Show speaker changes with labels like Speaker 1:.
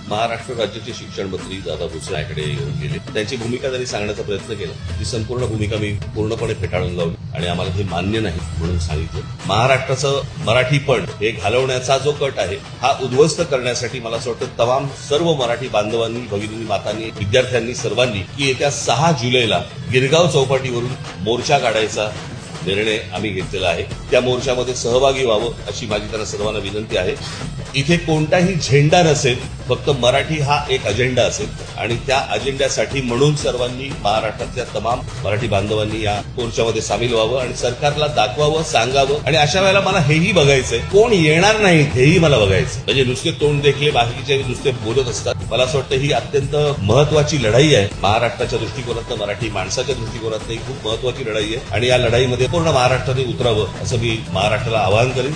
Speaker 1: महाराष्ट्र राज्याचे शिक्षण मंत्री दादा भुसे यांच्याकडे येऊन गेले. त्यांची भूमिका त्यांनी सांगण्याचा प्रयत्न केला. ती संपूर्ण भूमिका मी पूर्णपणे फेटाळून लावली आणि आम्हाला हे मान्य नाही म्हणून सांगितलं. महाराष्ट्राचं मराठीपण हे घालवण्याचा जो कट आहे हा उद्ध्वस्त करण्यासाठी मला असं वाटतं तमाम सर्व मराठी बांधवांनी, भगिनी, मातांनी, विद्यार्थ्यांनी सर्वांनी की येत्या 6 जुलैला गिरगाव चौपाटीवरून मोर्चा काढायचा निर्णय आम्ही घेतलेला आहे. त्या मोर्चामध्ये सहभागी व्हावं अशी माझी त्यांना सर्वांना विनंती आहे. इथे कोणताही झेंडा नसेल, फक्त मराठी हा एक अजेंडा असेल आणि त्या अजेंड्यासाठी म्हणून सर्वांनी महाराष्ट्रातल्या तमाम मराठी बांधवांनी या मोर्चामध्ये सामील व्हावं आणि सरकारला दाखवावं, सांगावं. आणि अशा वेळेला मला हेही बघायचंय कोण येणार नाही हेही मला बघायचं. म्हणजे नुसते तोंड देखले बाकीचे नुसते बोलत असतात. मला असं वाटतं ही अत्यंत महत्वाची लढाई आहे. महाराष्ट्राच्या दृष्टिकोनातनं, मराठी माणसाच्या दृष्टिकोनातनं ही खूप महत्वाची लढाई आहे आणि या लढाईमध्ये पूर्ण महाराष्ट्राने उतरावं असं मी महाराष्ट्राला आवाहन करेन.